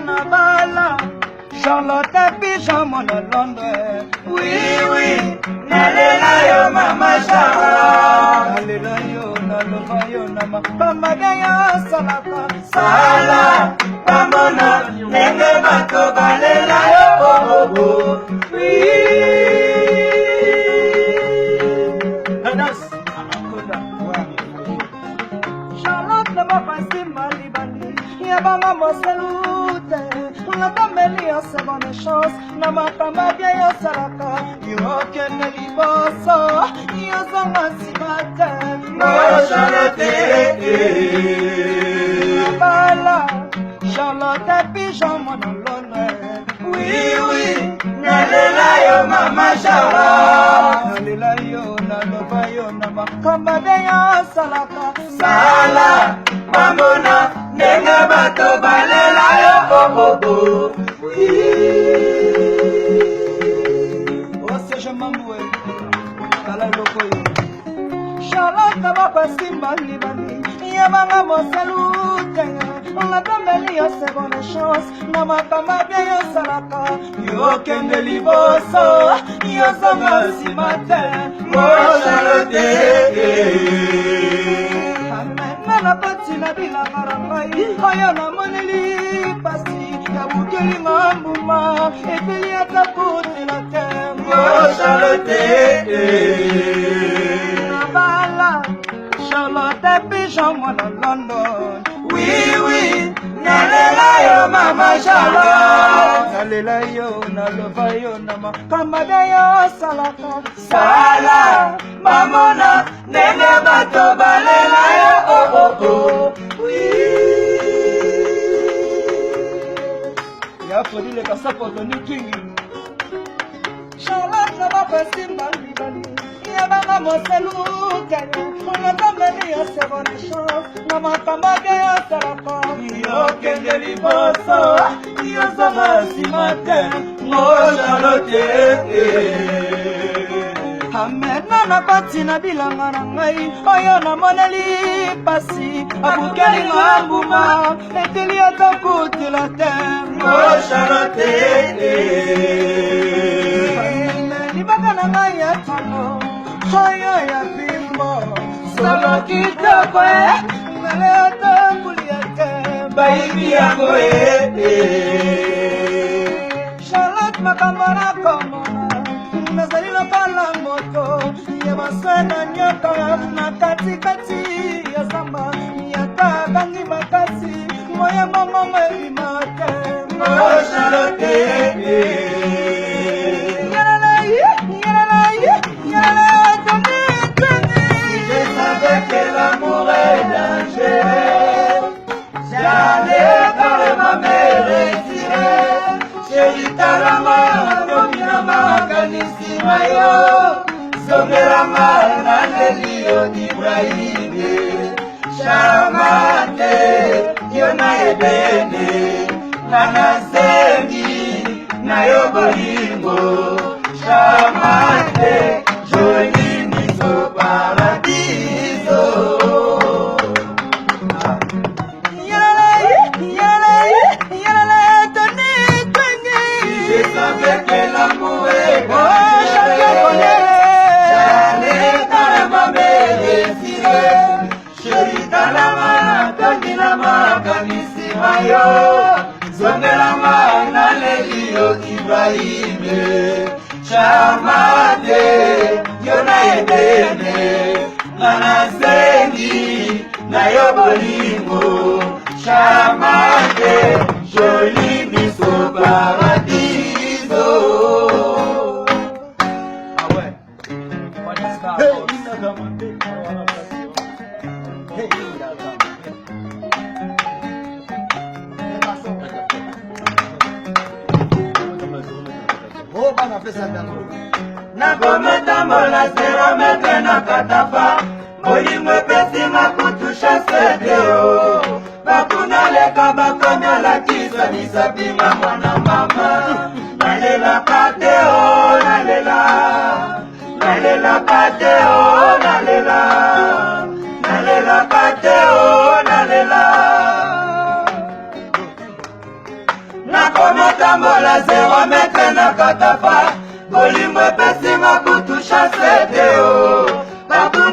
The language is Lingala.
Nabala, Charlotte Pigeon, mon Londres. Oui, oui, nalela yo mama Charlotte. Nalela yo, nalova yo nama. Pamada yo salaka. Sala, pamona, nenge bato balela yo bobo. Oui. Anas, anakoda. Charlotte nama pasimba libani. Yabanga moselute. La famille a seconde chance, na makamba bien yo salaka. Yo kende liboso, yo zonga simate. Mo Charlotte, Nabala, Charlotte Pigeon, mon Londres. Oui, oui, nalela yo mama Charlotte. Nalela yo, nalova yo, na makamba bien yo salaka. Sala, mamona, nenge bato balela yo bobo. Oui. Oh, c'est je m'emboué. Kala loko yo. Charlotte baba simba libani. Yabanga mosalute. La tambeli yo seconde chance. Na makamba bien yo salaka. Yo kende liboso. Yo zonga simate. Mo Charlotte. Na pati na bila marangai aya na moneli pasi ya bukeli mambuma eteli atakote la tembo Charlotte Nabala Charlotte Pigeon mon London. Oui, oui, nalela yo mama Charlotte. Nalela yo, nalova yo nama kamada yo salaka. Sala, mamona, nenge bato balela yo oui. Ya fodi le kasapo toni kingi. Charlotte na bapasimba libani. Ya banga moselu kaya. Ona tambeli ya seconde chance. Na makamba ya salaka. Yo kende liboso. Yo zonga simate. Mo Charlotte. Amena na pati na bilanga na ngai oyo na moneli pasi abukeli ngambuma eteli atakutila tembo Charlotte libaka na ngai ya tano oyo ya bimbo solo kitoko ngale atambulia te baibi yango Charlotte makambo na komona nazali lopala moto ya basana nyoka na katikati ya zamba yata bangi makasi moya mama mebimate Mo Charlotte je savais que l'amour est dangereux. J'allais carrément me retirer. Chérie talama domina makanisi mayo songerama naleli yo Ibrahim Chamate yo na ebene nanasengi na yo bolingo Chamate joli miso paradiso avec l'amour et chacun connaît. J'allais dans la mamelle retirée. Chérie dans la main, tandi la main, kanisi mayo. Zonde la main, naleli yo Ibrahim. Chamade, yo na edene. Nana sengi, na yo bolingo. Chamade, joli miso paradis. Ah ouais. Oh, bana pesa ndango. nakomatambola 0 metre na katafa bolingo epesinga kutusha sedeo bakuna leka bakomi olakisa misapinga mwana mama nalelaka te o nalelaka te o nalelaka te o nakomatambola 0 metre na katafa bolingo epesinga kutusha sedeo